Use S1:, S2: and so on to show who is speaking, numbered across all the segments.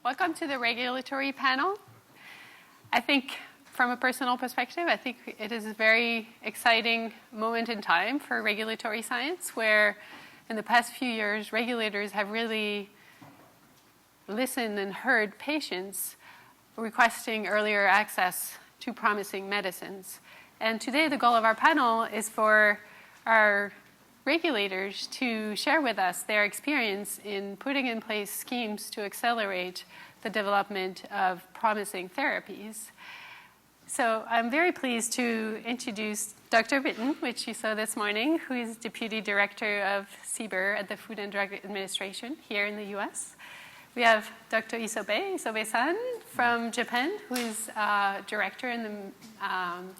S1: Welcome to the regulatory panel. I think from a personal perspective, I think it is a very exciting moment in time for regulatory science where in the past few years, regulators have really listened and heard patients requesting earlier access to promising medicines. And today the goal of our panel is for our regulators to share with us their experience in putting in place schemes to accelerate the development of promising therapies. So I'm very pleased to introduce Dr. Witten, which you saw this morning, who is Deputy Director of CBER at the Food and Drug Administration here in the US. We have Dr. Isobe-san from Japan, who is Director in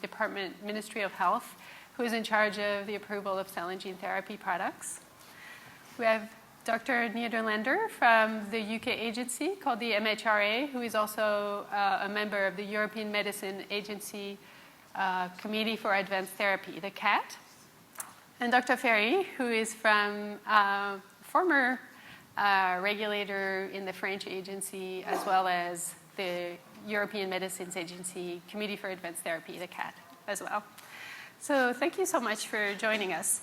S1: the Ministry of Health, who is in charge of the approval of cell and gene therapy products. We have Dr. Nederlander from the UK agency called the MHRA, who is also a member of the European Medicine Agency Committee for Advanced Therapy, the CAT. And Dr. Ferry, who is from former regulator in the French agency, as well as the European Medicines Agency Committee for Advanced Therapy, the CAT, as well. So thank you so much for joining us.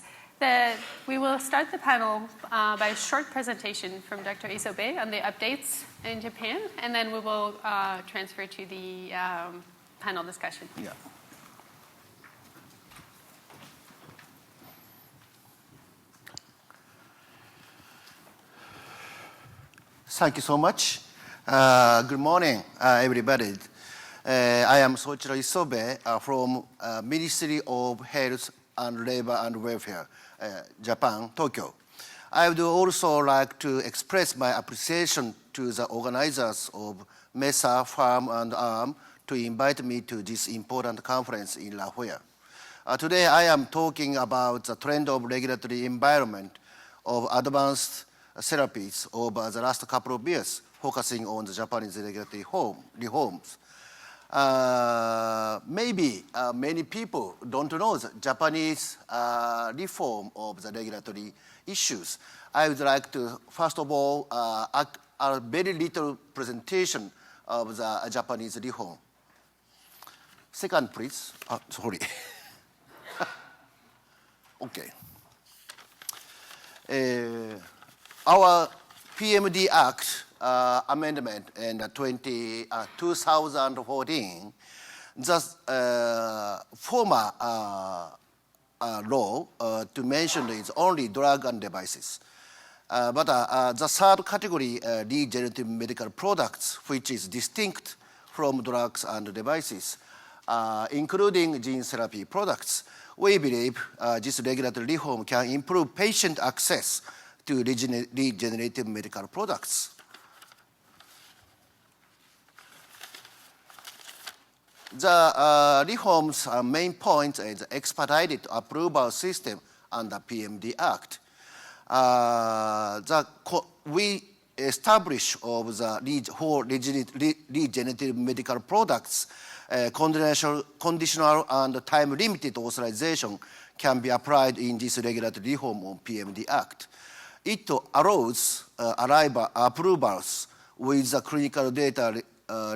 S1: We will start the panel by a short presentation from Dr. Isobe on the updates in Japan, and then we will transfer to the panel discussion.
S2: Yeah. Thank you so much. Good morning, everybody. I am Soichiro Isobe from Ministry of Health and Labor and Welfare, Japan, Tokyo. I would also like to express my appreciation to the organizers of MESA, Farm and Arm to invite me to this important conference in La Jolla. Today I am talking about the trend of regulatory environment of advanced therapies over the last couple of years, focusing on the Japanese regulatory reforms. Maybe many people don't know the Japanese reform of the regulatory issues. I would like to, first of all, a very little presentation of the Japanese reform. Second, please. Sorry. Okay. Our PMD Act amendment in 2014, the former law to mention is only drug and devices. But the third category, regenerative medical products, which is distinct from drugs and devices, including gene therapy products, we believe this regulatory reform can improve patient access to regenerative medical products. The reform's main point is the expedited approval system under PMD Act. We establish of the regenerative medical products conditional and time-limited authorization can be applied in this regulatory reform of PMD Act. It allows approvals with the clinical data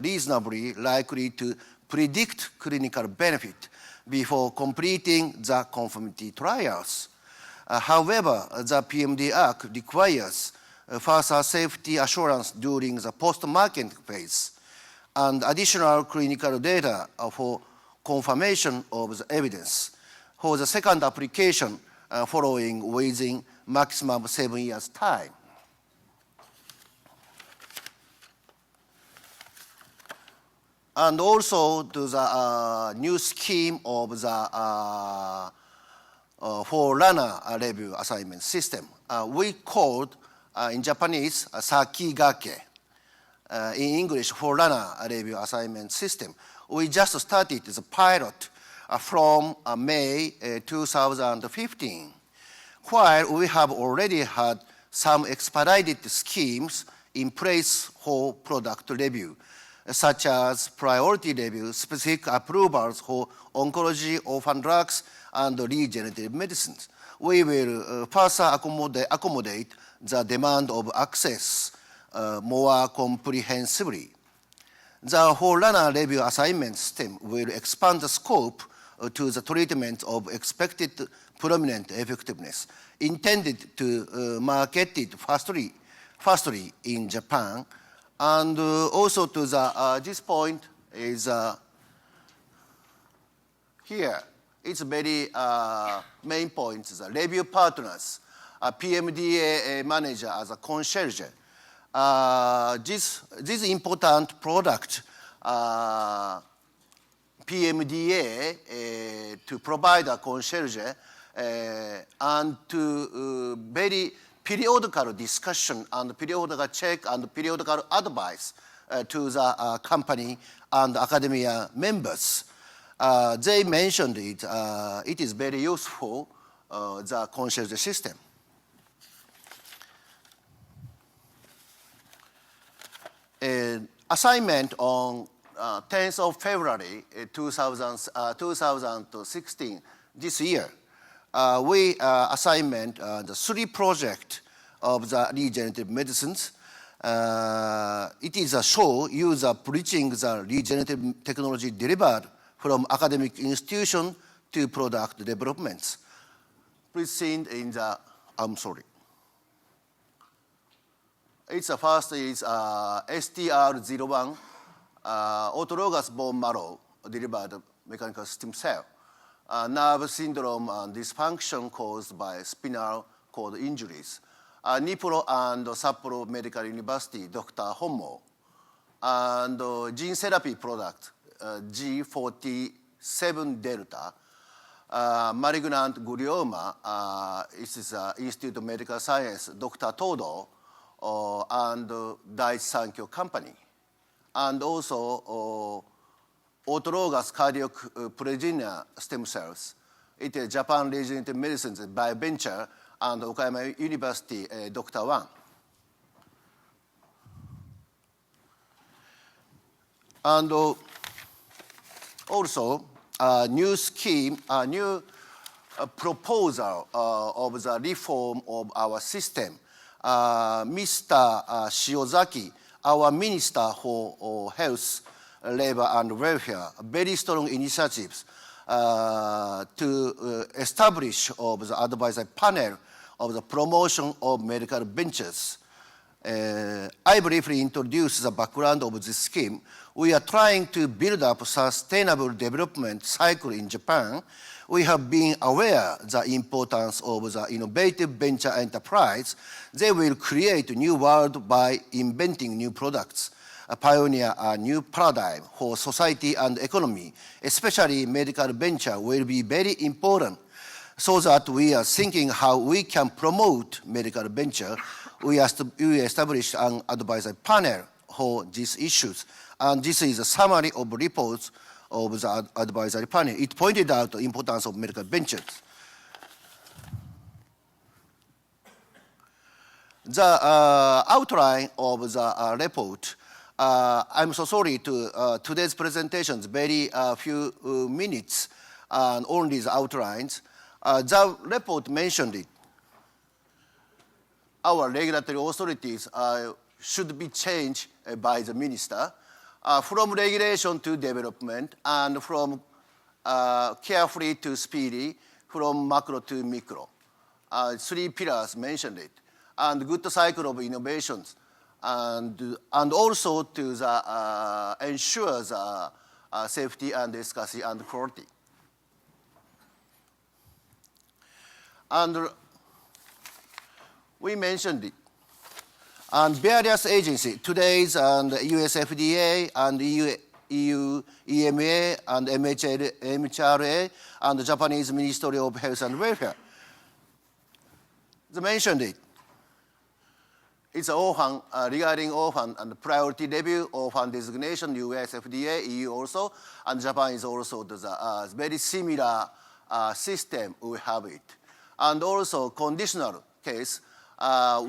S2: reasonably likely to predict clinical benefit before completing the conformity trials. However, the PMD Act requires further safety assurance during the post-marketing phase and additional clinical data for confirmation of the evidence for the second application following within maximum 7 years' time. And also to the new scheme of the forerunner review assignment system. We called in Japanese Sakigake, in English forerunner review assignment system. We just started the pilot from May 2015, while we have already had some expedited schemes in place for product review, such as priority review, specific approvals for oncology, orphan drugs, and regenerative medicines. We will further accommodate the demand of access more comprehensively. The forerunner review assignment system will expand the scope to the treatment of expected prominent effectiveness, intended to market it fastly in Japan. And also to the, this point is here. It's very main point, the review partners, PMDA manager as a concierge. This important product, PMDA, to provide a concierge and to very periodical discussion and periodical check and periodical advice to the company and academia members. They mentioned it. It is very useful, the concierge system. Assignment on 10th of February 2016, this year, we assignment the 3 projects of the regenerative medicines. It is a show user bridging the regenerative technology delivered from academic institution to product developments. Please see in the, I'm sorry. It's the first is STR01, autologous bone marrow delivered mechanical stem cell, nerve syndrome and dysfunction caused by spinal cord injuries. Nipro and Sapporo Medical University, Dr. Homo, and gene therapy product, G47 Delta, malignant glioma, this is Institute of Medical Science, Dr. Todo, and Daiichi Sankyo Company. And also autologous cardiac progenitor stem cells. It is Japan Regenerative Medicines by Venture and Okayama University, Dr. Wang. And also a new scheme, a new proposal of the reform of our system. Mr. Shiozaki, our Minister for Health, Labor and Welfare, very strong initiatives to establish of the advisory panel of the promotion of medical ventures. I briefly introduce the background of this scheme. We are trying to build up a sustainable development cycle in Japan. We have been aware of the importance of the innovative venture enterprise. They will create a new world by inventing new products, pioneer a new paradigm for society and economy, especially medical venture will be very important. So that we are thinking how we can promote medical venture. We established an advisory panel for these issues. And this is a summary of reports of the advisory panel. It pointed out the importance of medical ventures. The outline of the report, I'm so sorry to today's presentation is very few minutes and only the outlines. The report mentioned it. Our regulatory authorities should be changed by the minister from regulation to development and from carefree to speedy, from macro to micro. 3 pillars mentioned it. And good cycle of innovations and also to the, ensure the safety and efficacy and quality. And we mentioned it. And various agencies, today's and US FDA and EU EMA and MHRA and the Japanese Ministry of Health and Welfare, they mentioned it. It's orphan, regarding orphan and priority review, orphan designation, US FDA, EU also, and Japan is also the very similar system we have it. And also conditional case, I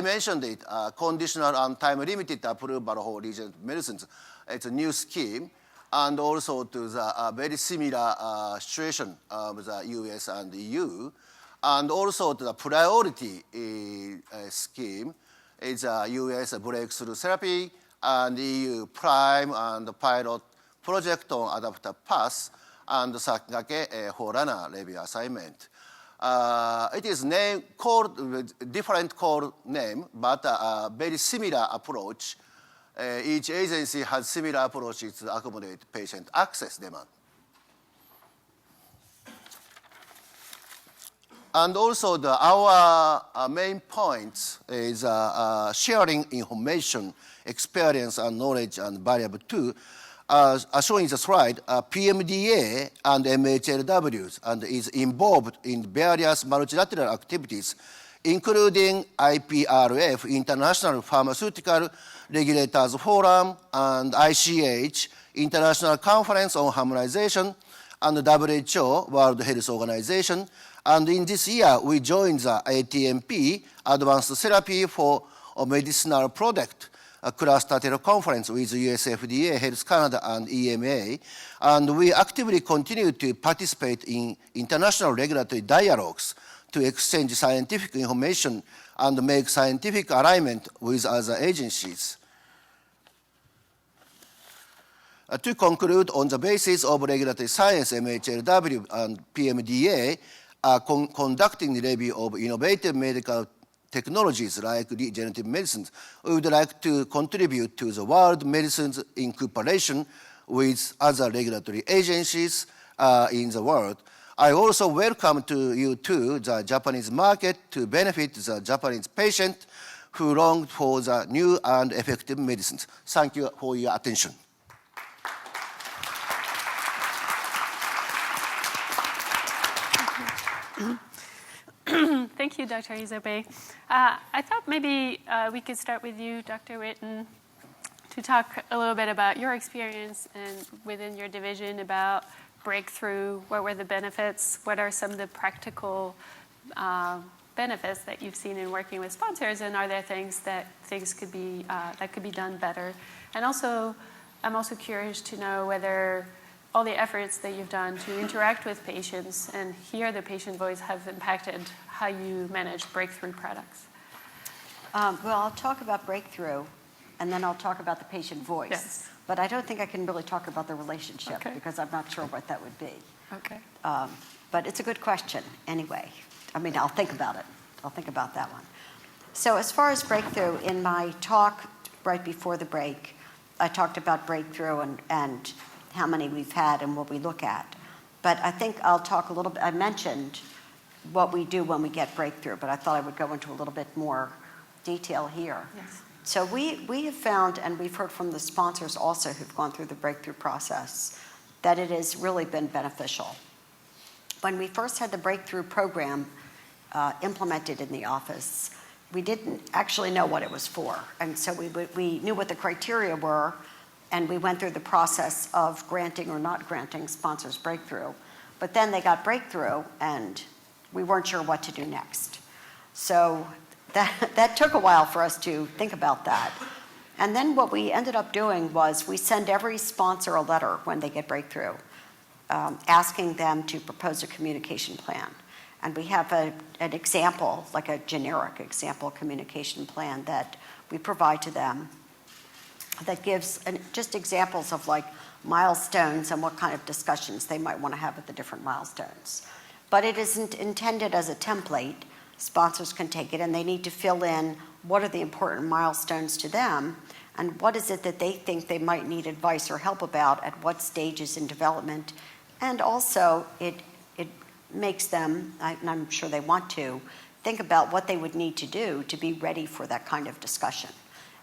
S2: mentioned it, conditional and time-limited approval for regenerative medicines. It's a new scheme, and also to the very similar situation with the US and EU, and also to the priority scheme. is a US breakthrough therapy and EU prime and pilot project on adaptive path and Sakigake Forerunner review assignment. It is called different code name, but very similar approach. Each agency has similar approaches to accommodate patient access demand. And also our main point is sharing information, experience, and knowledge and variable too. As shown in the slide, PMDA and MHLWs and is involved in various multilateral activities, including IPRF, International Pharmaceutical Regulators Forum, and ICH, International Conference on Harmonization, and WHO, World Health Organization. And in this year, we joined the ATMP, Advanced Therapy for Medicinal Product, a cluster teleconference with US FDA, Health Canada, and EMA. And we actively continue to participate in international regulatory dialogues to exchange scientific information and make scientific alignment with other agencies. To conclude, on the basis of regulatory science, MHLW and PMDA are conducting review of innovative medical technologies like regenerative medicines. We would like to contribute to the world medicines in cooperation with other regulatory agencies in the world. I also welcome to you too the Japanese market to benefit the Japanese patient who long for the new and effective medicines. Thank you for your attention.
S1: Thank you, Dr. Isobe. I thought maybe we could start with you, Dr. Witten, to talk a little bit about your experience and within your division about breakthrough. What were the benefits? What are some of the practical benefits that you've seen in working with sponsors? And are there things that could be done better? And also, I'm also curious to know whether all the efforts that you've done to interact with patients and hear the patient voice have impacted how you manage breakthrough products.
S3: Well, I'll talk about breakthrough, and then I'll talk about the patient voice.
S1: Yes.
S3: But I don't think I can really talk about the relationship because I'm not sure what that would be.
S1: Okay.
S3: But it's a good question anyway. I mean, I'll think about it. I'll think about that one. So as far as breakthrough, in my talk right before the break, I talked about breakthrough and how many we've had and what we look at. But I think I'll talk a little bit. I mentioned what we do when we get breakthrough, but I thought I would go into a little bit more detail here.
S1: Yes.
S3: So we have found, and we've heard from the sponsors also who've gone through the breakthrough process, that it has really been beneficial. When we first had the breakthrough program implemented in the office, we didn't actually know what it was for. And so we knew what the criteria were, and we went through the process of granting or not granting sponsors breakthrough. But then they got breakthrough, and we weren't sure what to do next. So that took a while for us to think about that. And then what we ended up doing was we send every sponsor a letter when they get breakthrough, asking them to propose a communication plan. And we have an example, like a generic example communication plan that we provide to them that gives just examples of like milestones and what kind of discussions they might want to have at the different milestones. But it isn't intended as a template. Sponsors can take it and they need to fill in what are the important milestones to them and what is it that they think they might need advice or help about at what stages in development. And also it makes them, and I'm sure they want to, think about what they would need to do to be ready for that kind of discussion.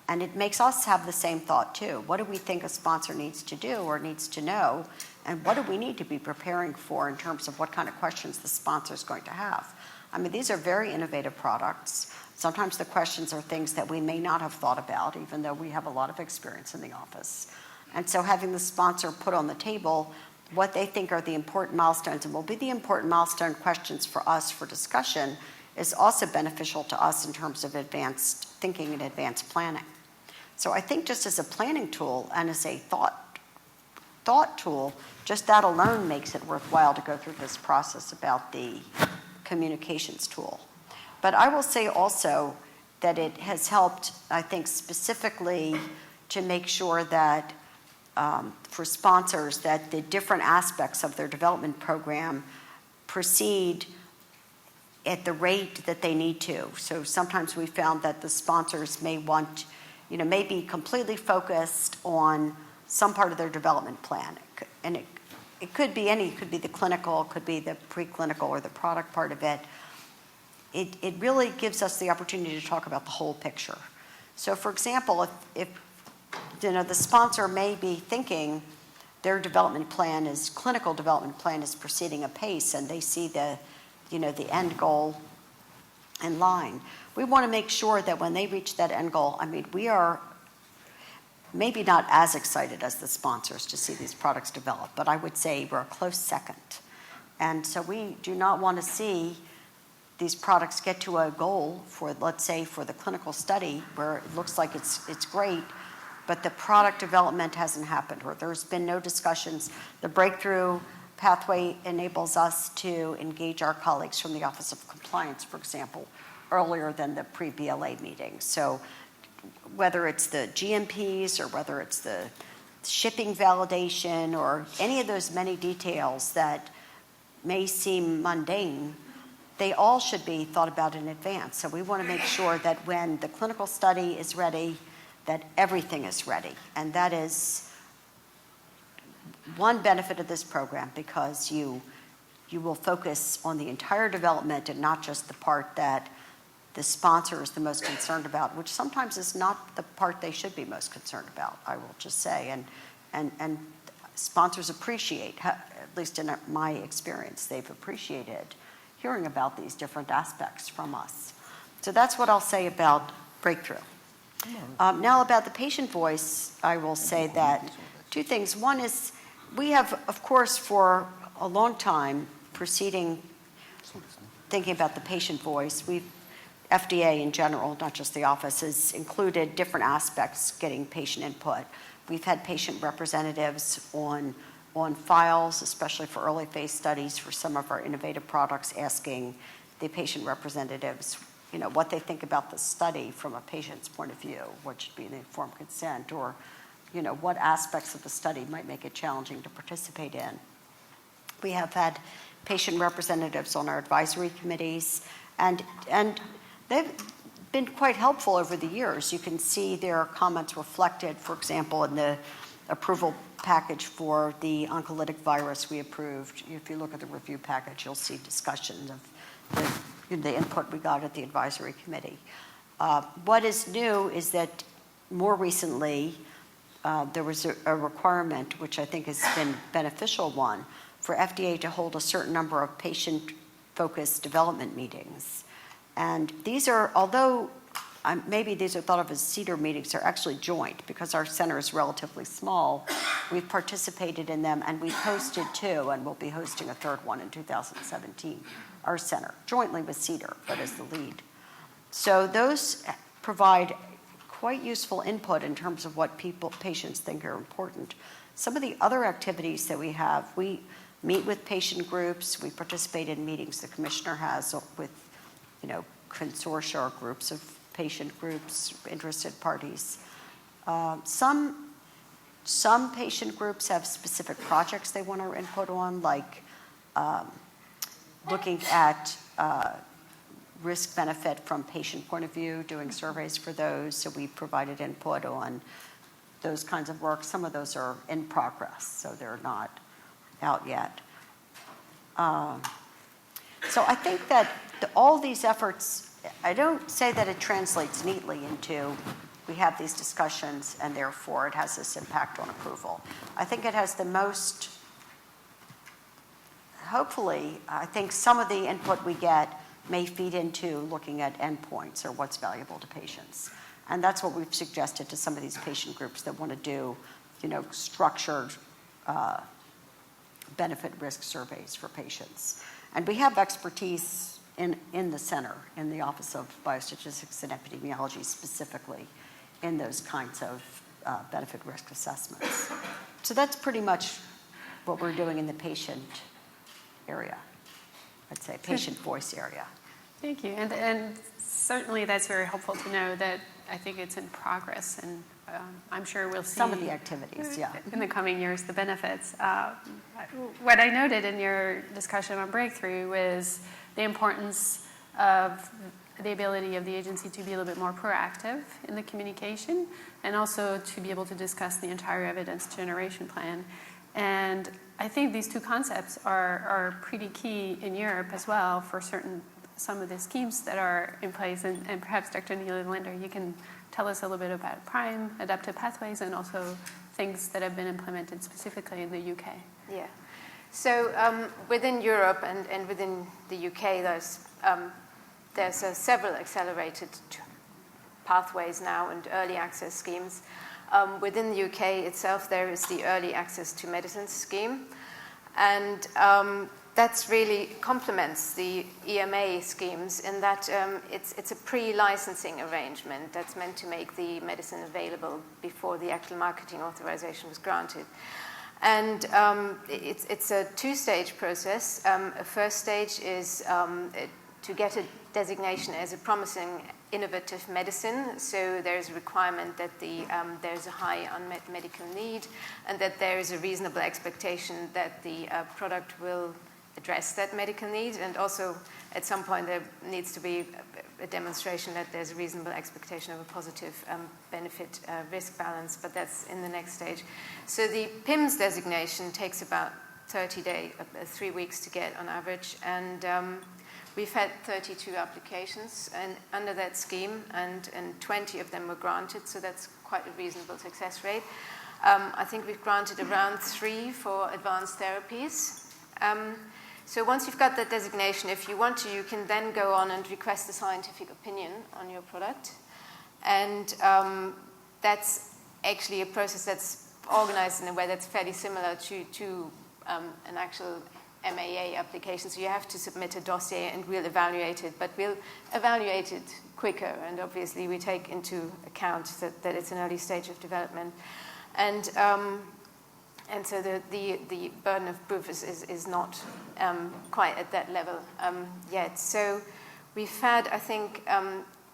S3: And it makes us have the same thought too. What do we think a sponsor needs to do or needs to know? And what do we need to be preparing for in terms of what kind of questions the sponsor is going to have? I mean, these are very innovative products. Sometimes the questions are things that we may not have thought about, even though we have a lot of experience in the office. And so having the sponsor put on the table what they think are the important milestones and will be the important milestone questions for us for discussion is also beneficial to us in terms of advanced thinking and advanced planning. So I think just as a planning tool and as a thought tool, just that alone makes it worthwhile to go through this process about the communications tool. But I will say also, that it has helped, I think, specifically to make sure that for sponsors that the different aspects of their development program proceed at the rate that they need to. So sometimes we found that the sponsors may want, may be completely focused on some part of their development plan. And it could be it could be the clinical, it could be the preclinical or the product part of it. It really gives us the opportunity to talk about the whole picture. So for example, if the sponsor may be thinking their clinical development plan is proceeding apace and they see the end goal in line. We want to make sure that when they reach that end goal, we are maybe not as excited as the sponsors to see these products develop, but I would say we're a close second. And so we do not want to see these products get to a goal for, let's say, for the clinical study where it looks like it's great, but the product development hasn't happened, or there's been no discussions. The breakthrough pathway enables us to engage our colleagues from the Office of Compliance, for example, earlier than the pre-BLA meeting. So whether it's the GMPs or whether it's the shipping validation or any of those many details that may seem mundane, they all should be thought about in advance. So we want to make sure that when the clinical study is ready, that everything is ready. And that is one benefit of this program, because you will focus on the entire development and not just the part that the sponsor is the most concerned about, which sometimes is not the part they should be most concerned about, I will just say. And sponsors appreciate, at least in my experience, they've appreciated hearing about these different aspects from us. So that's what I'll say about breakthrough. Now about the patient voice, I will say that two things. One is we have, of course, for a long time thinking about the patient voice, FDA in general, not just the office, has included different aspects getting patient input. We've had patient representatives on files, especially for early phase studies for some of our innovative products, asking the patient representatives, what they think about the study from a patient's point of view, what should be the informed consent, or, what aspects of the study might make it challenging to participate in. We have had patient representatives on our advisory committees, and they've been quite helpful over the years. You can see their comments reflected, for example, in the approval package for the oncolytic virus we approved. If you look at the review package, you'll see discussions of the input we got at the advisory committee. What is new is that more recently, there was a requirement, which I think has been a beneficial one, for FDA to hold a certain number of patient-focused development meetings. And these are, although maybe these are thought of as CEDAR meetings, they're actually joint because our center is relatively small. We've participated in them, and we've hosted two, and we'll be hosting a third one in 2017, our center, jointly with CEDAR, but as the lead. So those provide quite useful input in terms of what patients think are important. Some of the other activities that we have, we meet with patient groups, we participate in meetings the commissioner has with consortia or groups of patient groups, interested parties. Some patient groups have specific projects they want our input on, like looking at risk benefit from patient point of view, doing surveys for those. So we provided input on those kinds of work. Some of those are in progress, so they're not out yet. So I think that all these efforts, I don't say that it translates neatly into we have these discussions and therefore it has this impact on approval. I think it has the most, hopefully, I think some of the input we get may feed into looking at endpoints or what's valuable to patients. And that's what we've suggested to some of these patient groups that want to do, structured benefit risk surveys for patients. And we have expertise in the center, in the Office of Biostatistics and Epidemiology specifically, in those kinds of benefit risk assessments. So that's pretty much what we're doing in the patient area, I'd say, patient voice area.
S1: Thank you. And certainly that's very helpful to know that I think it's in progress, and I'm sure we'll see
S3: some of the activities, yeah,
S1: in the coming years, the benefits. What I noted in your discussion on breakthrough was the importance of the ability of the agency to be a little bit more proactive in the communication, and also to be able to discuss the entire evidence generation plan. And I think these two concepts are pretty key in Europe as well for some of the schemes that are in place. And perhaps Dr. Linder, you can tell us a little bit about PRIME, adaptive pathways, and also things that have been implemented specifically in the UK.
S4: Yeah. So within Europe and within the UK, there's several accelerated pathways now and early access schemes. Within the UK itself, there is the Early Access to Medicines scheme, and that's really complements the EMA schemes in that it's a pre-licensing arrangement that's meant to make the medicine available before the actual marketing authorization was granted. And it's a two-stage process. A first stage is to get a designation as a promising innovative medicine. So there's a requirement that there's a high unmet medical need, and that there is a reasonable expectation that the product will address that medical need. And also, at some point, there needs to be a demonstration that there's a reasonable expectation of a positive benefit-risk balance, but that's in the next stage. So the PIMS designation takes about 3 weeks to get on average, and we've had 32 applications under that scheme, and 20 of them were granted, so that's quite a reasonable success rate. I think we've granted around 3 for advanced therapies. So once you've got that designation, if you want to, you can then go on and request a scientific opinion on your product. And that's actually a process that's organized in a way that's fairly similar to an actual MAA application. So you have to submit a dossier and we'll evaluate it, but we'll evaluate it quicker. And obviously we take into account that it's an early stage of development. And so the burden of proof is not quite at that level yet. So we've had, I think,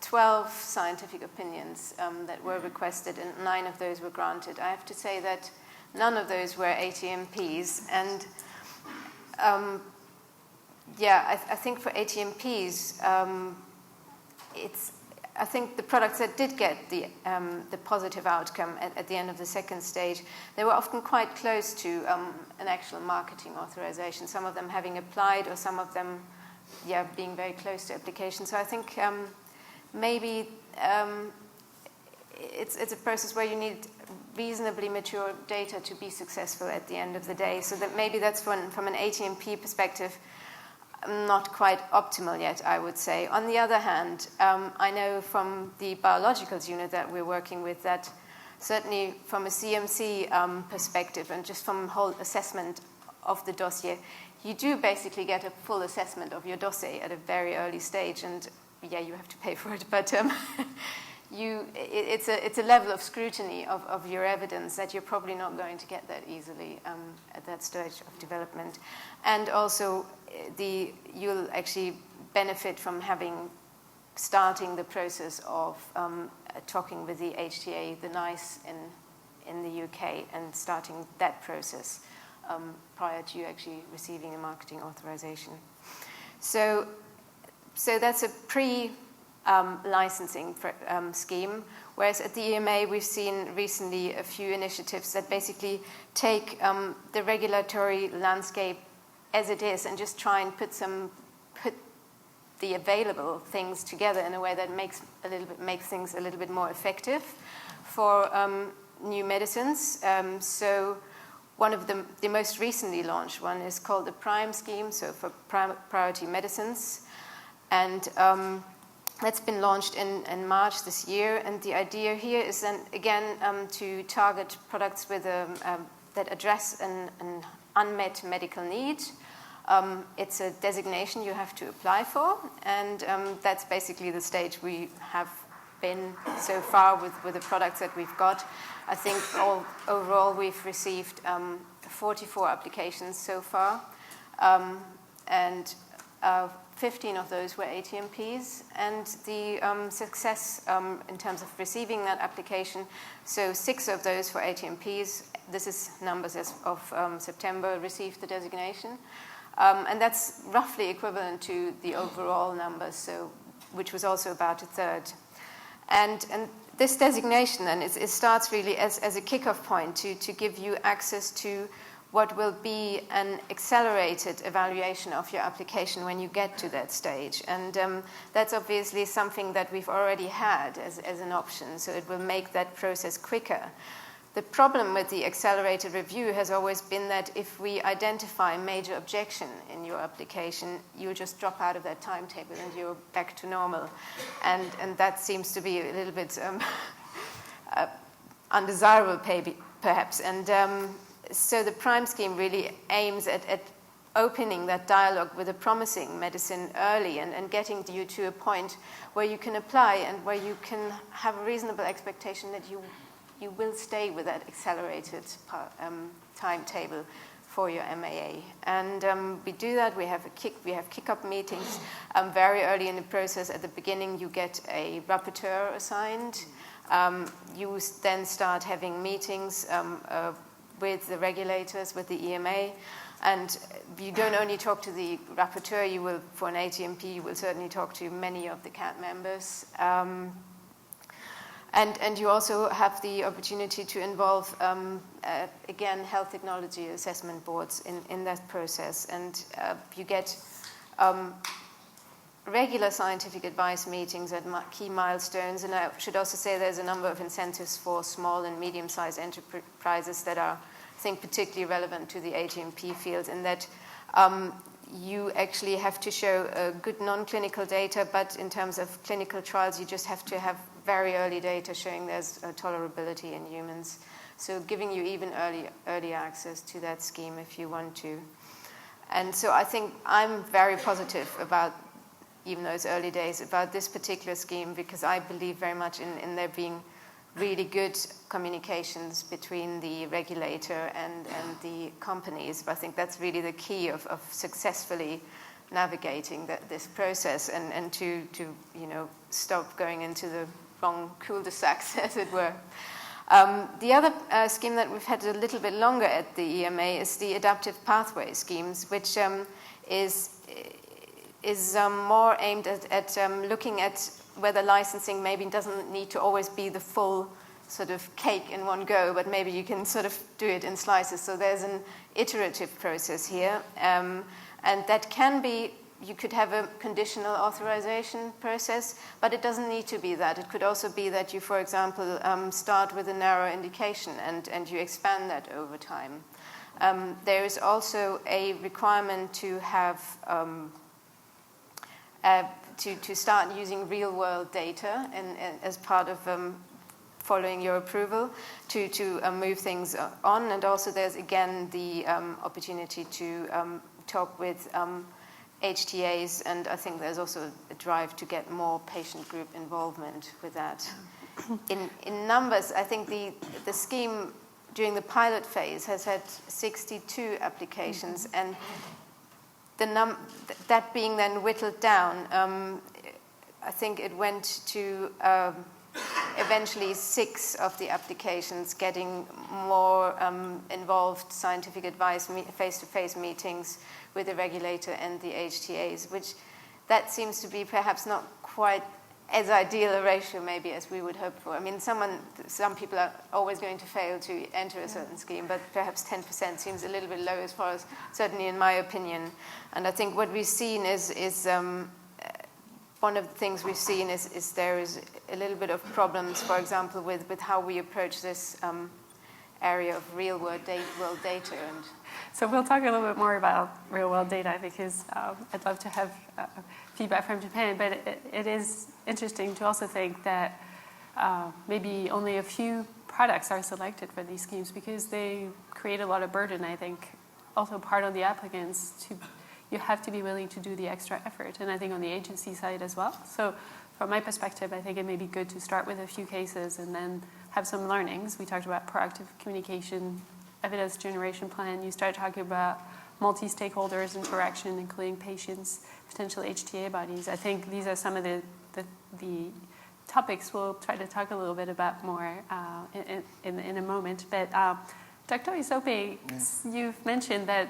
S4: 12 scientific opinions that were requested, and 9 of those were granted. I have to say that none of those were ATMPs, and I think for ATMPs, I think the products that did get the positive outcome at the end of the second stage, they were often quite close to an actual marketing authorization, some of them having applied or some of them being very close to application. So I think maybe it's a process where you need reasonably mature data to be successful at the end of the day. So that maybe that's from an ATMP perspective, not quite optimal yet, I would say. On the other hand, I know from the biologicals unit that we're working with that certainly from a CMC perspective and just from a whole assessment of the dossier, you do basically get a full assessment of your dossier at a very early stage, and you have to pay for it, but it's a level of scrutiny of your evidence that you're probably not going to get that easily at that stage of development. And also, you'll actually benefit from starting the process of talking with the HTA, the NICE in the UK, and starting that process prior to you actually receiving a marketing authorization. So that's a licensing scheme, whereas at the EMA we've seen recently a few initiatives that basically take the regulatory landscape as it is and just try and put the available things together in a way that makes things a little bit more effective for new medicines. So one of the most recently launched one is called the PRIME scheme, so for priority medicines, and that's been launched in March this year, and the idea here is then again to target products with that address an unmet medical need. It's a designation you have to apply for, and that's basically the stage we have been so far with the products that we've got. I think overall we've received 44 applications so far, and 15 of those were ATMPs, and the success in terms of receiving that application, so 6 of those for ATMPs, this is numbers as of September, received the designation. And that's roughly equivalent to the overall numbers, so, which was also about a third. And this designation then, it starts really as a kickoff point to give you access to what will be an accelerated evaluation of your application when you get to that stage. And that's obviously something that we've already had as an option, so it will make that process quicker. The problem with the accelerated review has always been that if we identify a major objection in your application, you just drop out of that timetable and you're back to normal. And that seems to be a little bit undesirable, perhaps. And so the PRIME scheme really aims at opening that dialogue with a promising medicine early and getting you to a point where you can apply and where you can have a reasonable expectation that you will stay with that accelerated timetable for your MAA. And we do that. We have kick-up meetings very early in the process. At the beginning, you get a rapporteur assigned. You then start having meetings with the regulators, with the EMA. And you don't only talk to the rapporteur. You will, for an ATMP, you will certainly talk to many of the CAT members. And you also have the opportunity to involve, again, health technology assessment boards in that process. And you get regular scientific advice meetings at key milestones. And I should also say there's a number of incentives for small and medium-sized enterprises that are, I think, particularly relevant to the ATMP field, in that you actually have to show good non-clinical data, but in terms of clinical trials, you just have to have very early data showing there's tolerability in humans. So giving you even early access to that scheme if you want to. And so I think I'm very positive about, even those early days, about this particular scheme, because I believe very much in there being really good communications between the regulator and the companies. But I think that's really the key of successfully navigating this process and to stop going into the wrong cul-de-sacs, as it were. The other scheme that we've had a little bit longer at the EMA is the adaptive pathway schemes, which is more aimed at looking at whether licensing maybe doesn't need to always be the full sort of cake in one go, but maybe you can sort of do it in slices. So there's an iterative process here, and that can be, you could have a conditional authorization process, but it doesn't need to be that. It could also be that you, for example, start with a narrow indication and you expand that over time. There is also a requirement to have to start using real-world data and as part of following your approval to move things on. And also there's, again, the opportunity to talk with HTAs, and I think there's also a drive to get more patient group involvement with that. In numbers, I think the scheme during the pilot phase has had 62 applications, and that being then whittled down, I think it went to eventually 6 of the applications getting more involved scientific advice, face-to-face meetings with the regulator and the HTAs, which that seems to be perhaps not quite as ideal a ratio maybe as we would hope for. I mean, some people are always going to fail to enter a certain scheme, but perhaps 10% seems a little bit low as far as, certainly in my opinion. And I think what we've seen is one of the things we've seen is there is a little bit of problems, for example, with how we approach this area of real-world data. And
S1: so we'll talk a little bit more about real-world data, because I'd love to have feedback from Japan, but it is interesting to also think that maybe only a few products are selected for these schemes, because they create a lot of burden, I think, also part on the applicants. You have to be willing to do the extra effort, and I think on the agency side as well. So from my perspective, I think it may be good to start with a few cases and then have some learnings. We talked about proactive communication, evidence generation plan. You start talking about multi-stakeholders interaction, including patients, potential HTA bodies. I think these are some of the topics we'll try to talk a little bit about more in a moment. But Dr. Isobe, you've mentioned that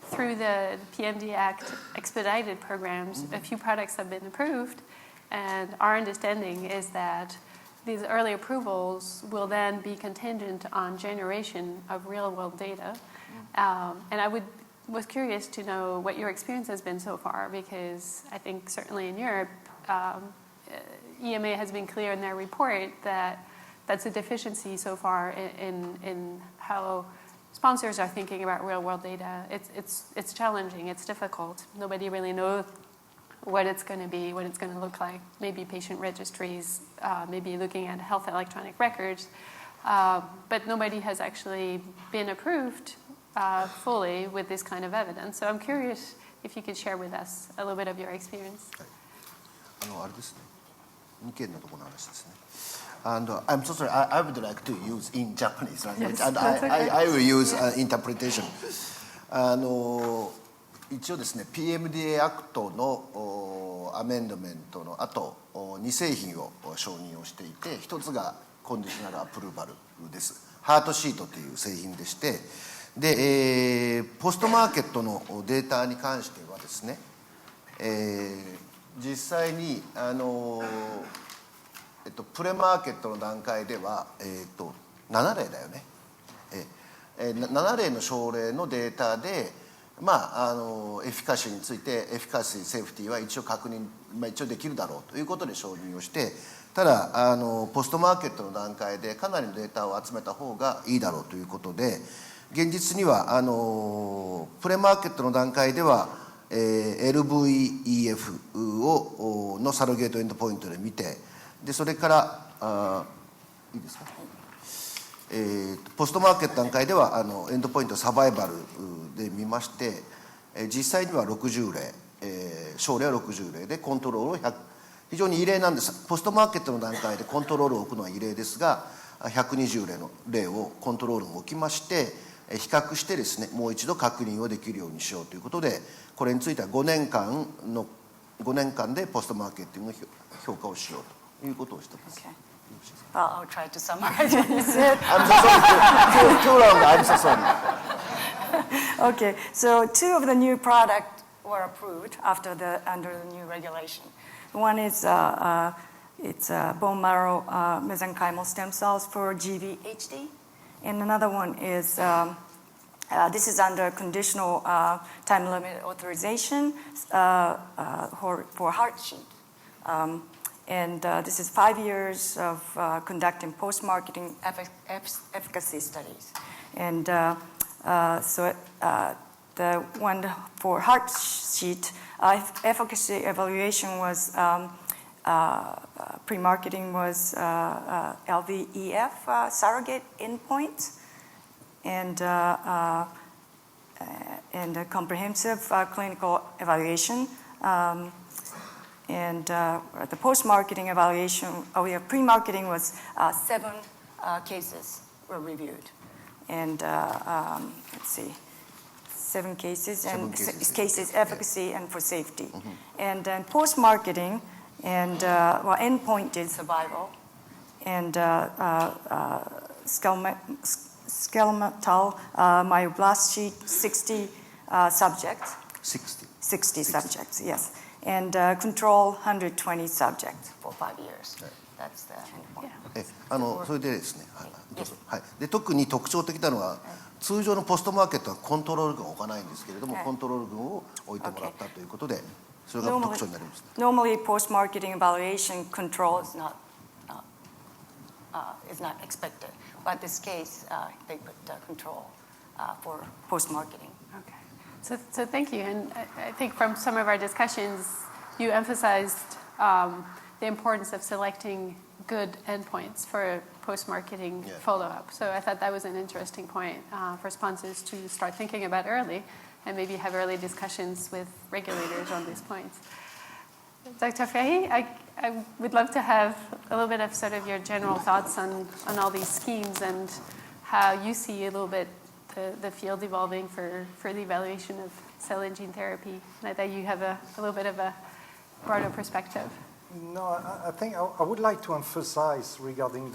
S1: through the PMD Act expedited programs, a few products have been approved, and our understanding is that these early approvals will then be contingent on generation of real-world data. And I was curious to know what your experience has been so far, because I think certainly in Europe, EMA has been clear in their report that that's a deficiency so far in how sponsors are thinking about real-world data. It's challenging, it's difficult. Nobody really knows what it's going to be, what it's going to look like. Maybe patient registries, maybe looking at health electronic records. But nobody has actually been approved fully with this kind of evidence. So I'm curious if you could share with us a little bit of your experience.
S2: あれですね。2件のところの話ですね。And I'm so sorry, I would like to use in Japanese language,
S1: Yes,
S2: and
S1: okay.
S2: I will use interpretation. 一応ですね、PMD アクトのアメンドメントの後、2製品を承認をしていて、一つがコンディショナルアプルーバルです。ハートシートという製品でして、で、ポストマーケットのデータに関してはですね、実際にプレマーケットの段階では、7例だよね、7例の症例のデータで、エフィカシーについてエフィカシー、セーフティーは一応確認、一応できるだろうということで承認をして、ただポストマーケットの段階でかなりのデータを集めた方がいいだろうということで、現実にはプレマーケットの段階ではLVEF のサロゲートエンドポイントで見て、でそれからいいですか、ポストマーケット段階ではエンドポイントサバイバルで見まして、実際には60例、症例は60例でコントロールを100、非常に異例なんです。ポストマーケットの段階でコントロールを置くのは異例ですが、120例の例をコントロールを置きまして、比較してですね、もう一度確認をできるようにしようということで、これについては5年間でポストマーケティングの評価をしようということをしています。
S5: Okay. Well, I'll try to summarize what you said.
S2: I'm so sorry. Too long. I'm so sorry.
S5: Okay, so 2 of the new products were approved under the new regulation. One is it's bone marrow mesenchymal stem cells for GVHD, and another one is this is under conditional time limit authorization for heart sheet. And this is 5 years of conducting post-marketing efficacy studies. And so the one for heart sheet efficacy evaluation was pre-marketing was LVEF surrogate endpoint and a comprehensive clinical evaluation. And the post-marketing evaluation, pre-marketing was 7 cases were reviewed. And let's see, 7 cases and 6 cases efficacy and for safety. Mm-hmm. And then post-marketing and endpoint is survival and skeletal myoblast sheet 60 subjects. 60 subjects, yes. And control 120 subjects for 5 years. That's the endpoint.
S2: それでですね、はい、で特に特徴的なのは、通常のポストマーケットはコントロール群を置かないんですけれども、コントロール群を置いてもらったということで、それが特徴になります。
S5: Normally, post-marketing evaluation control is not expected, but in this case, they put control for post-marketing.
S1: Okay. So thank you. And I think from some of our discussions, you emphasized the importance of selecting good endpoints for post-marketing follow-up. So I thought that was an interesting point for sponsors to start thinking about early and maybe have early discussions with regulators on these points. Dr. Ferry, I would love to have a little bit of sort of your general thoughts on all these schemes and how you see a little bit the field evolving for the evaluation of cell and gene therapy. Now that you have a little bit of a broader perspective.
S6: No, I think I would like to emphasize regarding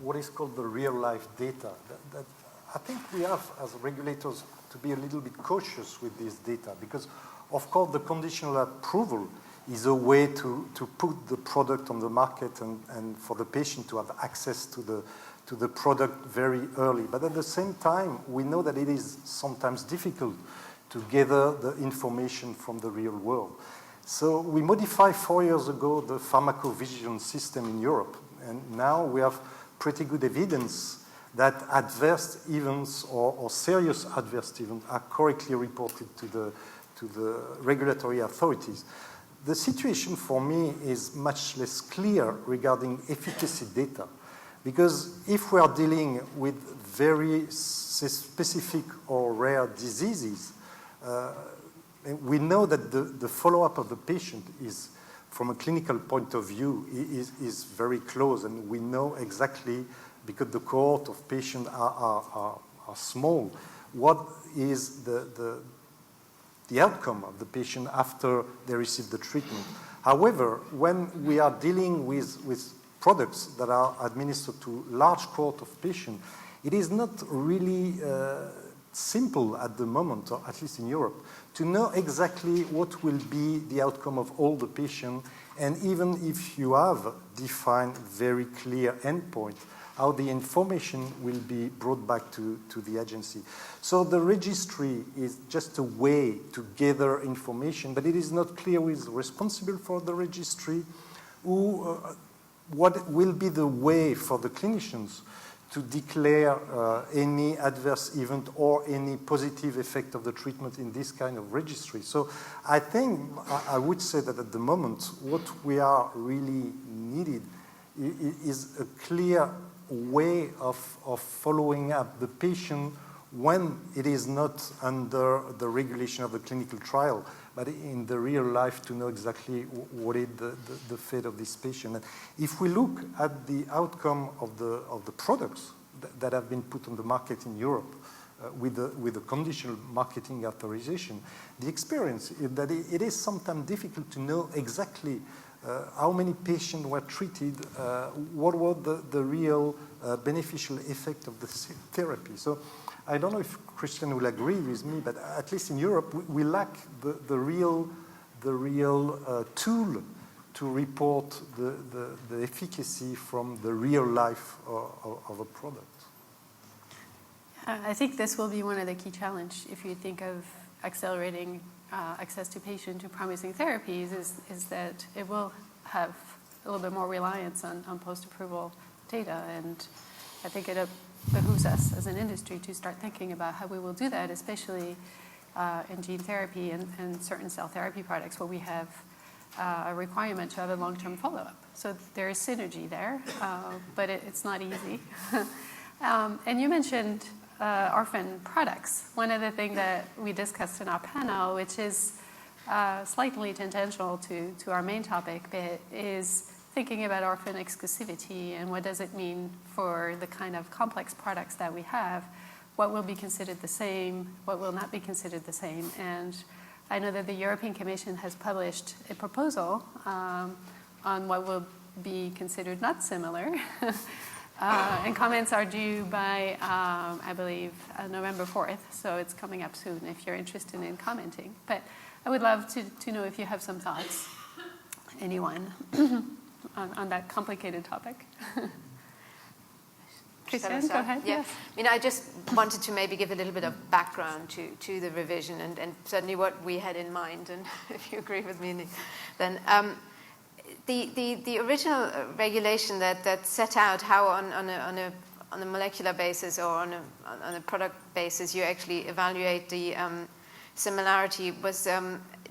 S6: what is called the real-life data. That I think we have, as regulators, to be a little bit cautious with this data because, of course, the conditional approval is a way to put the product on the market and for the patient to have access to the product very early. But at the same time, we know that it is sometimes difficult to gather the information from the real world. So we modified 4 years ago the pharmacovigilance system in Europe, and now we have pretty good evidence that adverse events or serious adverse events are correctly reported to the regulatory authorities. The situation for me is much less clear regarding efficacy data, because if we are dealing with very specific or rare diseases, we know that the follow-up of the patient is, from a clinical point of view, is very close, and we know exactly, because the cohort of patients are small, what is the outcome of the patient after they receive the treatment. However, when we are dealing with products that are administered to large cohort of patients, it is not really simple at the moment, or at least in Europe, to know exactly what will be the outcome of all the patients, and even if you have defined very clear endpoint, how the information will be brought back to the agency. So the registry is just a way to gather information, but it is not clear who is responsible for the registry, what will be the way for the clinicians to declare any adverse event or any positive effect of the treatment in this kind of registry. So I think I would say that at the moment, what we are really needed is a clear way of following up the patient when it is not under the regulation of the clinical trial, but in the real life, to know exactly what is the fate of this patient. And if we look at the outcome of the products that have been put on the market in Europe with the conditional marketing authorization, the experience is that it is sometimes difficult to know exactly how many patients were treated, what was the real beneficial effect of the therapy. So I don't know if Christian will agree with me, but at least in Europe, we lack the real tool to report the efficacy from the real life of a product.
S1: I think this will be one of the key challenges if you think of accelerating access to patient to promising therapies, is that it will have a little bit more reliance on post-approval data. And I think it behooves us as an industry to start thinking about how we will do that, especially in gene therapy and certain cell therapy products where we have a requirement to have a long-term follow-up. So there is synergy there, but it's not easy. And you mentioned orphan products. One of the things that we discussed in our panel, which is slightly tangential to our main topic, but is thinking about orphan exclusivity and what does it mean for the kind of complex products that we have, what will be considered the same, what will not be considered the same. And I know that the European Commission has published a proposal on what will be considered not similar. And comments are due by, I believe, November 4th. So it's coming up soon if you're interested in commenting. But I would love to know if you have some thoughts, anyone, on that complicated topic. Christian, go ahead.
S4: Yeah. Yes. I mean, I just wanted to maybe give a little bit of background to the revision and certainly what we had in mind. And if you agree with me, then the original regulation that set out how on a molecular basis or on a product basis you actually evaluate the similarity was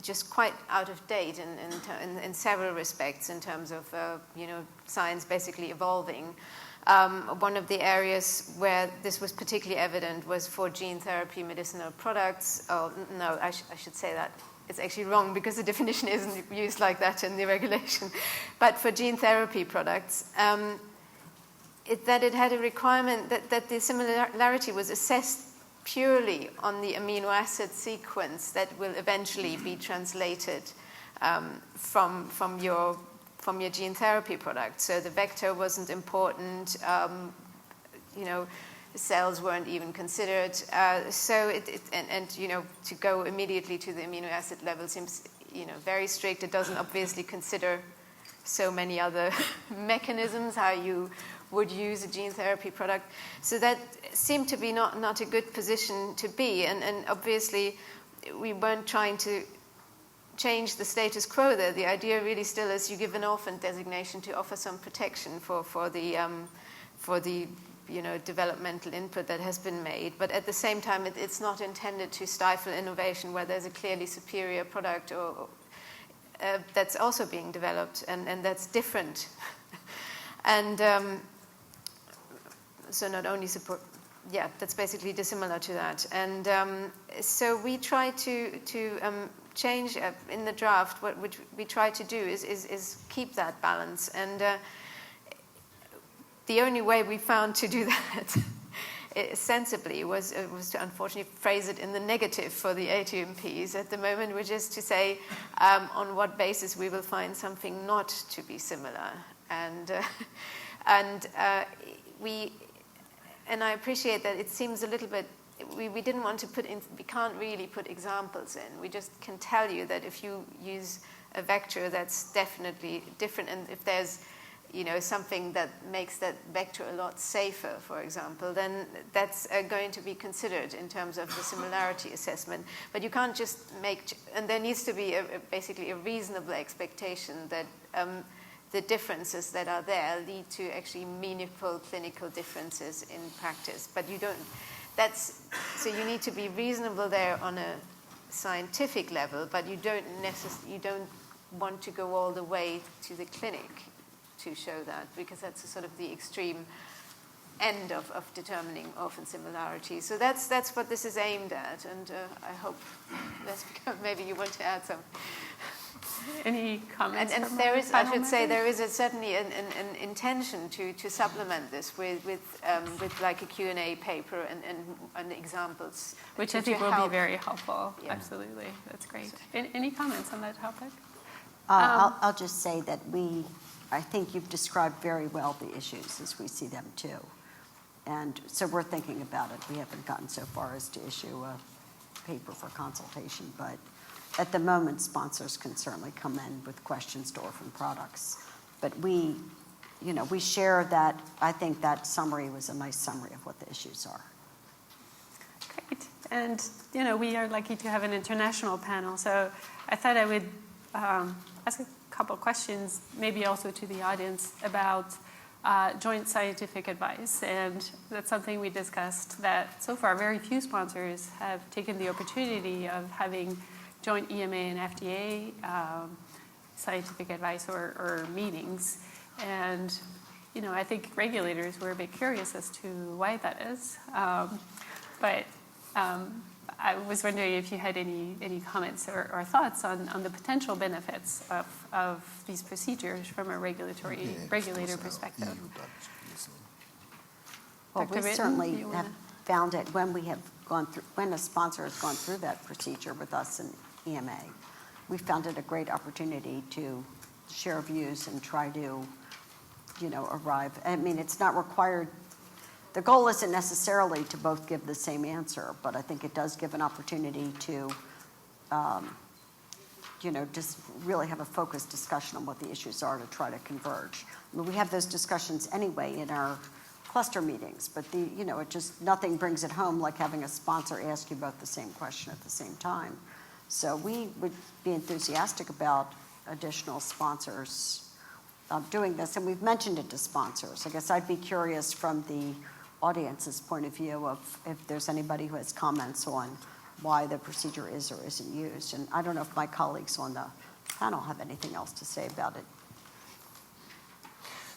S4: just quite out of date in several respects in terms of science basically evolving. One of the areas where this was particularly evident was for gene therapy medicinal products. Oh, no, I should say that. It's actually wrong because the definition isn't used like that in the regulation. But for gene therapy products, it had a requirement that the similarity was assessed purely on the amino acid sequence that will eventually be translated from your gene therapy product. So the vector wasn't important. Cells weren't even considered. To go immediately to the amino acid level seems very strict. It doesn't obviously consider so many other mechanisms how you would use a gene therapy product. So that seemed to be not a good position to be. And obviously, we weren't trying to change the status quo there. The idea really still is you give an orphan designation to offer some protection for the developmental input that has been made. But at the same time, it's not intended to stifle innovation where there's a clearly superior product or that's also being developed and that's different. And so not only support, that's basically dissimilar to that. And so we try to change in the draft. What we try to do is keep that balance. And the only way we found to do that sensibly was to unfortunately phrase it in the negative for the ATMPs at the moment, which is to say on what basis we will find something not to be similar. And I appreciate that it seems a little bit, we didn't want to put in, we can't really put examples in. We just can tell you that if you use a vector that's definitely different, and if there's something that makes that vector a lot safer, for example, then that's going to be considered in terms of the similarity assessment. But you can't just and there needs to be basically a reasonable expectation that the differences that are there lead to actually meaningful clinical differences in practice. But so you need to be reasonable there on a scientific level, but you don't want to go all the way to the clinic to show that, because that's sort of the extreme end of determining orphan similarity. So that's what this is aimed at, and I hope maybe you want to add some.
S1: Any comments?
S4: And there is, I should say, there is certainly an intention to supplement this with like a Q&A paper and examples,
S1: which I think will be very helpful. Yeah. Absolutely, that's great. Any comments on that topic?
S3: I'll just say that I think you've described very well the issues as we see them too. And so we're thinking about it. We haven't gotten so far as to issue a paper for consultation, but at the moment, sponsors can certainly come in with questions to Orphan Products. But we share that. I think that summary was a nice summary of what the issues are.
S1: Great. And, we are lucky to have an international panel. So I thought I would ask a couple of questions, maybe also to the audience, about joint scientific advice. And that's something we discussed, that so far very few sponsors have taken the opportunity of having joint EMA and FDA scientific advice or meetings. And, I think regulators were a bit curious as to why that is. But I was wondering if you had any comments or thoughts on the potential benefits of these procedures from a regulator perspective.
S3: Well, we certainly have found it when a sponsor has gone through that procedure with us in EMA. We found it a great opportunity to share views and try to, arrive. I mean, it's not required. The goal isn't necessarily to both give the same answer, but I think it does give an opportunity to, just really have a focused discussion on what the issues are to try to converge. I mean, we have those discussions anyway in our cluster meetings, but nothing brings it home like having a sponsor ask you both the same question at the same time. So we would be enthusiastic about additional sponsors doing this, and we've mentioned it to sponsors. I guess I'd be curious from the audience's point of view of if there's anybody who has comments on why the procedure is or isn't used. And I don't know if my colleagues on the panel have anything else to say about it.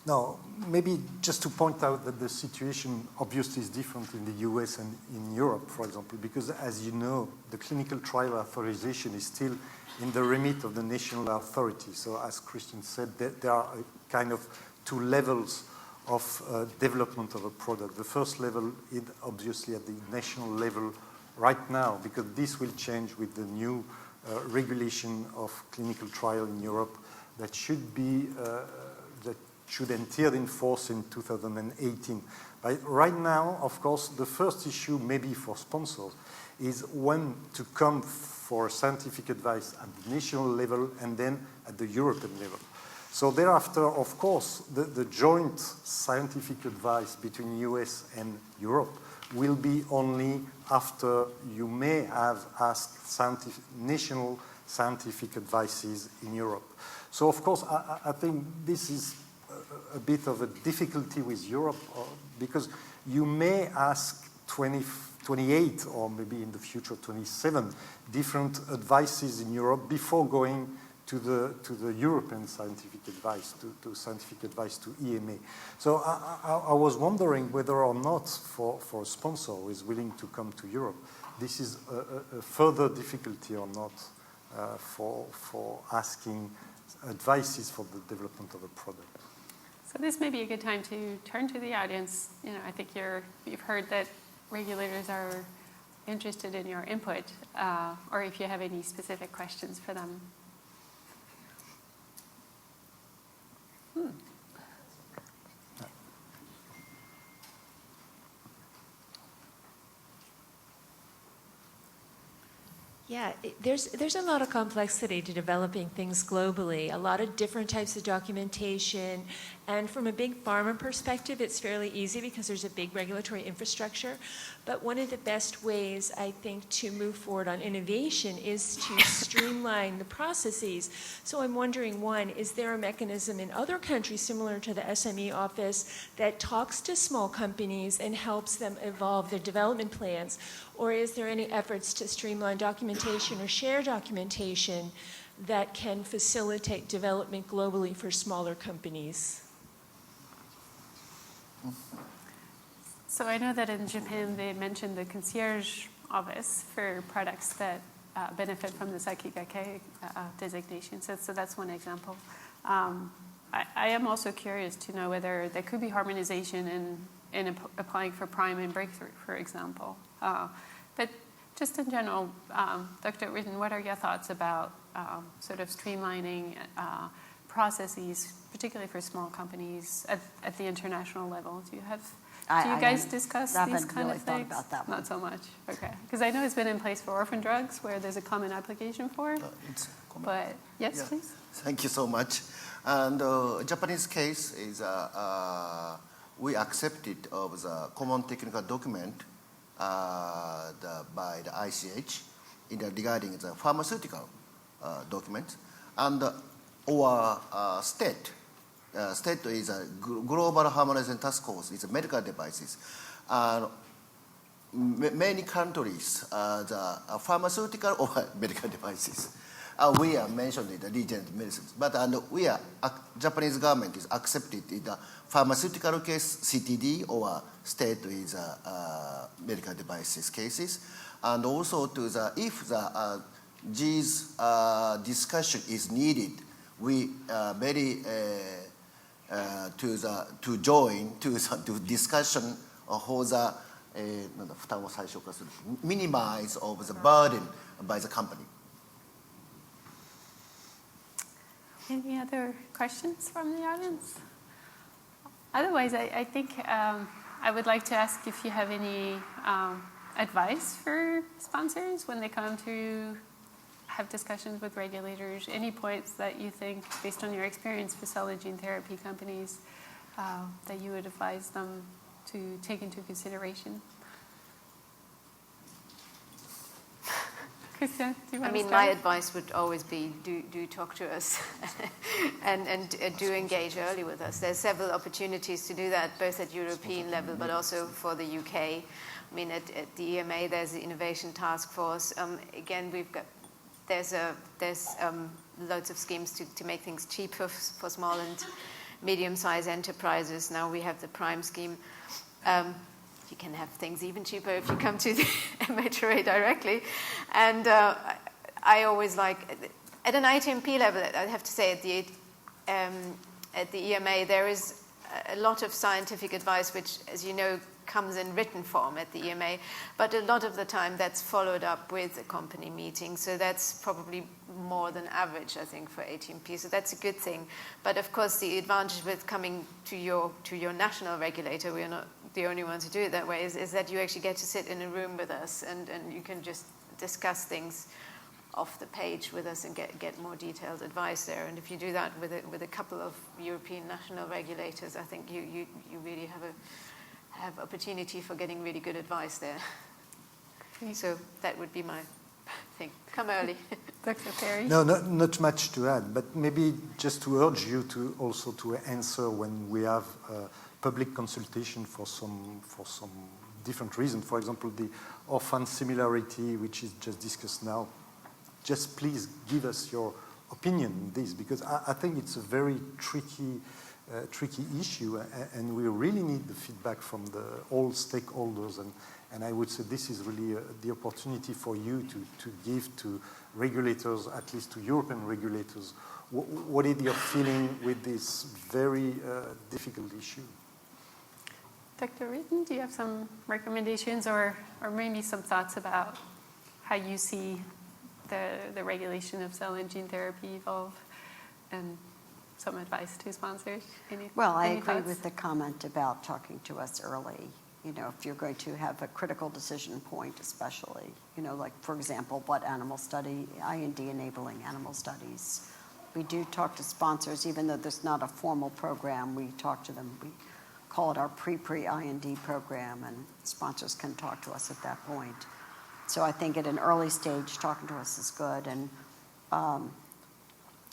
S6: No, maybe just to point out that the situation obviously is different in the US and in Europe, for example, because as you know, the clinical trial authorization is still in the remit of the national authority. So as Christian said, there are kind of two levels of development of a product. The first level is obviously at the national level right now, because this will change with the new regulation of clinical trial in Europe that should be that should enter in force in 2018. But right now, of course, the first issue maybe for sponsors is when to come for scientific advice at the national level and then at the European level. So thereafter, of course, the joint scientific advice between US and Europe will be only after you may have asked national scientific advices in Europe. So, of course, I think this is a bit of a difficulty with Europe because you may ask 28 or maybe in the future 27 different advices in Europe before going to the European scientific advice, to scientific advice to EMA. So I was wondering whether or not for a sponsor who is willing to come to Europe, this is a further difficulty or not for asking advices for the development of a product.
S1: So this may be a good time to turn to the audience. I think you've heard that regulators are interested in your input, or if you have any specific questions for them.
S7: Yeah, there's a lot of complexity to developing things globally, a lot of different types of documentation, and from a big pharma perspective, it's fairly easy because there's a big regulatory infrastructure. But one of the best ways, I think, to move forward on innovation is to streamline the processes. So I'm wondering, one, is there a mechanism in other countries similar to the SME office that talks to small companies and helps them evolve their development plans? Or is there any efforts to streamline documentation or share documentation that can facilitate development globally for smaller companies?
S1: So I know that in Japan they mentioned the concierge office for products that benefit from the Sakigake designation. So that's one example. I am also curious to know whether there could be harmonization in applying for prime and breakthrough, for example. But just in general, Dr. Witten, what are your thoughts about sort of streamlining processes, particularly for small companies at the international level? Do you guys discuss these kind of things?
S3: About that one.
S1: Not so much. Okay, because I know it's been in place for orphan drugs, where there's a common application for. But yes, yeah. Please.
S2: Thank you so much. And Japanese case is we accepted of the common technical document by the ICH regarding the pharmaceutical document, and our state is a global harmonization task force. It's a medical devices. Many countries, the pharmaceutical or medical devices. We are mentioned in the regenerative medicines, but Japanese government is accepted in the pharmaceutical case, CTD, or state with medical devices cases, and also if these discussion is needed, we very to join to discussion for the minimize of the burden by the company.
S1: Any other questions from the audience? Otherwise, I think I would like to ask if you have any advice for sponsors when they come to have discussions with regulators, any points that you think, based on your experience with cell and gene therapy companies, that you would advise them to take into consideration? Christian, do you want to start?
S4: My advice would always be do talk to us and do engage early with us. There's several opportunities to do that, both at European level, but also for the UK. I mean, at the EMA, there's the Innovation Task Force. Again, there's loads of schemes to make things cheaper for small and medium-sized enterprises. Now we have the Prime scheme. You can have things even cheaper if you come to the MHRA directly. And I always like, at an ITMP level, I have to say at the EMA, there is a lot of scientific advice, which, as you know, comes in written form at the EMA, but a lot of the time that's followed up with a company meeting. So that's probably more than average, I think, for ATMP. So that's a good thing. But of course, the advantage with coming to your national regulator, we are not the only ones who do it that way, is that you actually get to sit in a room with us and you can just discuss things off the page with us and get more detailed advice there. And if you do that with a couple of European national regulators, I think you really have opportunity for getting really good advice there. So that would be my thing. Come early.
S1: Dr. Ferry?
S6: No, not much to add, but maybe just to urge you to also to answer when we have public consultation for some different reasons. For example, the orphan similarity, which is just discussed now. Just please give us your opinion on this, because I think it's a very tricky issue, and we really need the feedback from all stakeholders. And I would say this is really the opportunity for you to give to regulators, at least to European regulators, what is your feeling with this very difficult issue?
S1: Dr. Witten, do you have some recommendations or maybe some thoughts about how you see the regulation of cell and gene therapy evolve, and some advice to sponsors?
S3: Well, I
S1: any
S3: agree
S1: thoughts?
S3: with the comment about talking to us early. You know, if you're going to have a critical decision point, especially, you know, like, for example, what animal study, IND-enabling animal studies. We do talk to sponsors, even though there's not a formal program, we talk to them. We call it our pre-IND program, and sponsors can talk to us at that point. So I think at an early stage, talking to us is good.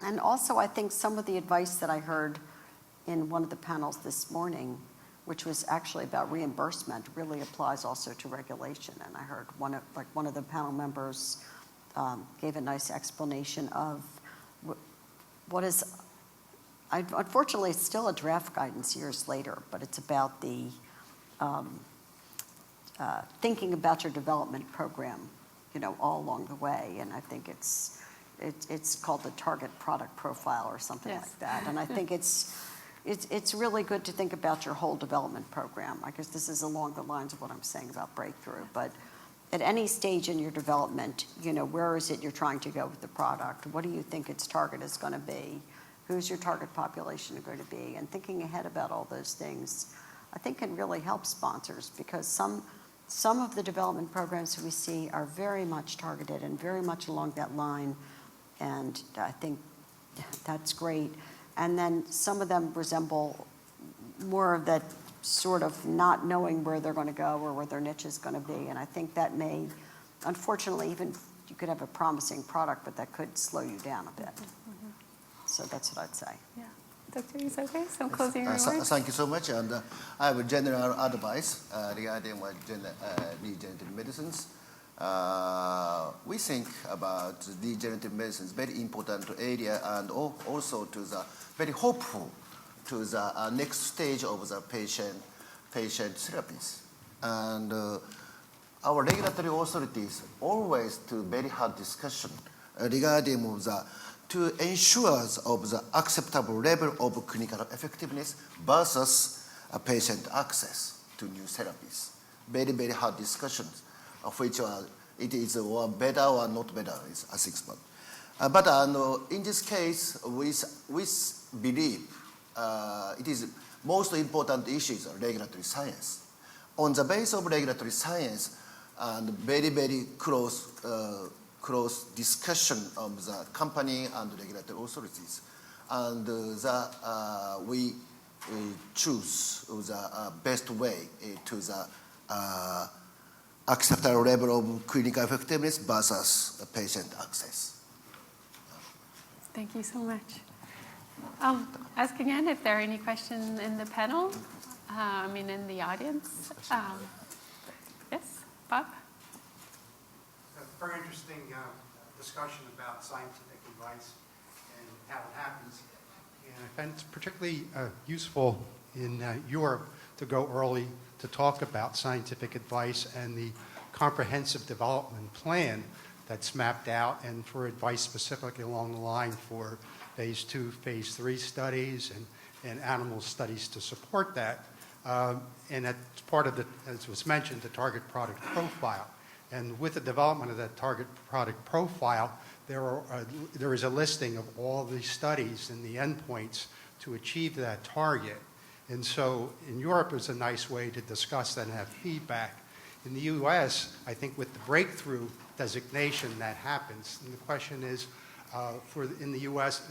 S3: And also, I think some of the advice that I heard in one of the panels this morning, which was actually about reimbursement, really applies also to regulation. And I heard one of the panel members gave a nice explanation of what is, unfortunately, it's still a draft guidance years later, but it's about the thinking about your development program, you know, all along the way. And I think it's called the target product profile or something
S1: Yes.
S3: like that. And I think it's really good to think about your whole development program. I guess this is along the lines of what I'm saying about breakthrough. But at any stage in your development, you know, where is it you're trying to go with the product? What do you think its target is going to be? Who's your target population going to be? And thinking ahead about all those things, I think, can really help sponsors, because some of the development programs we see are very much targeted and very much along that line, and I think that's great. And then some of them resemble more of that sort of not knowing where they're going to go or where their niche is going to be, and I think that may, unfortunately, even you could have a promising product, but that could slow you down a bit. Mm-hmm. So that's what I'd say.
S1: Yeah. Dr. Isobe, some closing remarks?
S2: Thank you so much. And I have a general advice regarding regenerative medicines. We think about regenerative medicines, very important area, and also to the very hopeful to the next stage of the patient therapies. And our regulatory authorities always do very hard discussion regarding the to ensure of the acceptable level of clinical effectiveness versus patient access to new therapies. Very, very hard discussions of which it is better or not better, I think. But in this case, we believe it is most important issues are regulatory science. On the base of regulatory science and very, very close discussion of the company and regulatory authorities, and we choose the best way to the acceptable level of clinical effectiveness versus patient access.
S1: Thank you so much. I'll ask again if there are any questions in the panel, in the audience. Yes, Bob?
S8: Very interesting discussion about scientific advice and how it happens. And I find it's particularly useful in Europe to go early to talk about scientific advice and the comprehensive development plan that's mapped out, and for advice specifically along the line for phase 2, phase 3 studies, and animal studies to support that. And that's part of the, as was mentioned, the target product profile. And with the development of that target product profile, there is a listing of all the studies and the endpoints to achieve that target. And so in Europe, it's a nice way to discuss that and have feedback. In the US, I think with the breakthrough designation that happens, and the question is, in the US,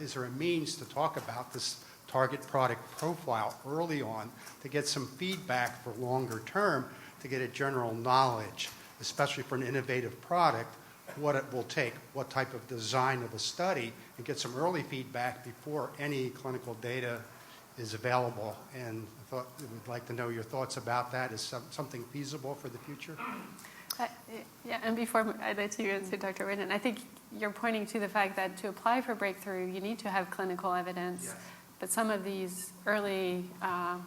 S8: is there a means to talk about this target product profile early on to get some feedback for longer term, to get a general knowledge, especially for an innovative product, what it will take, what type of design of a study, and get some early feedback before any clinical data is available. And I thought we'd like to know your thoughts about that. Is something feasible for the future?
S1: Yeah, and before I let you answer, Dr. Witten, I think you're pointing to the fact that to apply for breakthrough, you need to have clinical evidence. Yes. But some of these early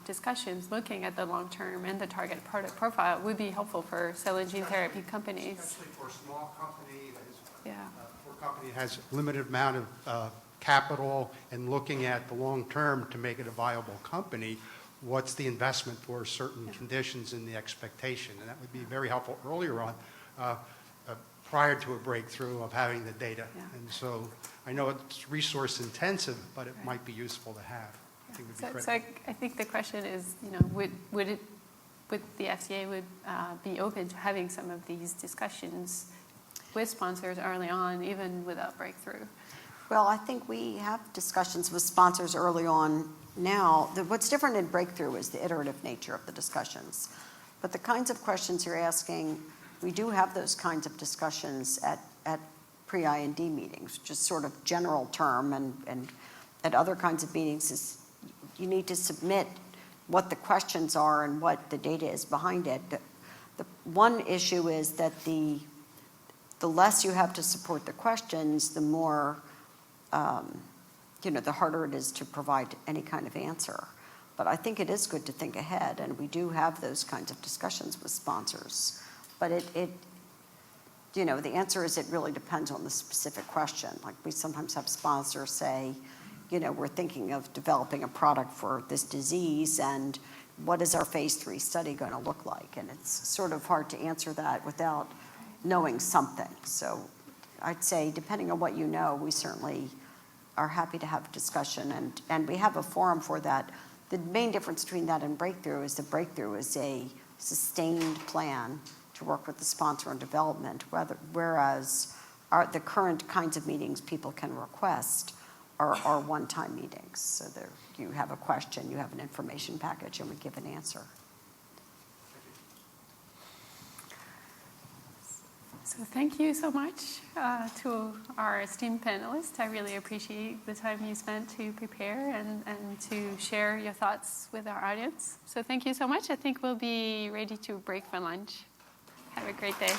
S1: discussions looking at the long-term and the target product profile would be helpful for cell and gene therapy companies.
S8: Especially for a small company that is,
S1: yeah.
S8: For a company that has a limited amount of capital and looking at the long-term to make it a viable company, what's the investment for certain conditions and the expectation? And that would be very helpful earlier on, prior to a breakthrough of having the data. Yeah. And so I know it's resource intensive, but it might be useful to have. I think would be critical.
S1: So I think the question is, would the FDA be open to having some of these discussions with sponsors early on, even without breakthrough?
S3: Well, I think we have discussions with sponsors early on now. What's different in breakthrough is the iterative nature of the discussions. But the kinds of questions you're asking, we do have those kinds of discussions at pre-IND meetings, just sort of general term, and at other kinds of meetings is you need to submit what the questions are and what the data is behind it. The one issue is that the less you have to support the questions, the more the harder it is to provide any kind of answer. But I think it is good to think ahead, and we do have those kinds of discussions with sponsors. But the answer is it really depends on the specific question. Like we sometimes have sponsors say, we're thinking of developing a product for this disease, and what is our phase 3 study going to look like? And it's sort of hard to answer that without knowing something. So I'd say, depending on what you know, we certainly are happy to have a discussion, and we have a forum for that. The main difference between that and breakthrough is the breakthrough is a sustained plan to work with the sponsor on development, whereas the current kinds of meetings people can request are one-time meetings. So you have a question, you have an information package, and we give an answer.
S1: So thank you so much to our esteemed panelists. I really appreciate the time you spent to prepare and to share your thoughts with our audience. So thank you so much. I think we'll be ready to break for lunch. Have a great day.